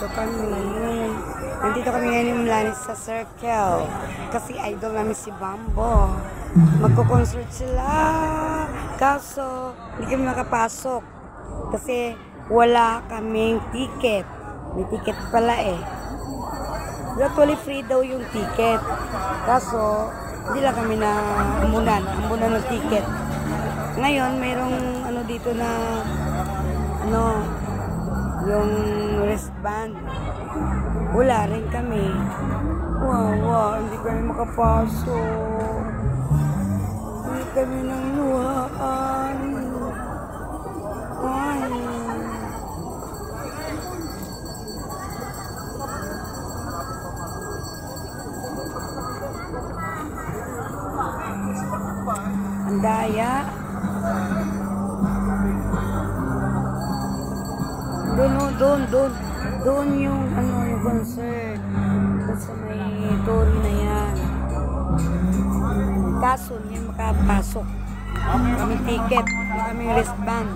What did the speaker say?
Nandito kami. Nandito kami ngayon yung Mulanis sa Circle. Kasi idol namin si Bambo. Magko-concert sila. Kaso, hindi kami makapasok. Kasi wala kaming ticket. May ticket pala eh. Actually free daw yung ticket. Kaso, hindi lang kami na ambunan ng ticket. Ngayon, mayroong ano dito na yung wristband. Wala rin kami. Wow, hindi kami makapasok. Hindi kami nang luhaan. Ay. Ang daya. Doon yung yung concert. Doon sa may Tory na yan. Kaso, hindi makapasok. Kami ticket, kami wristband.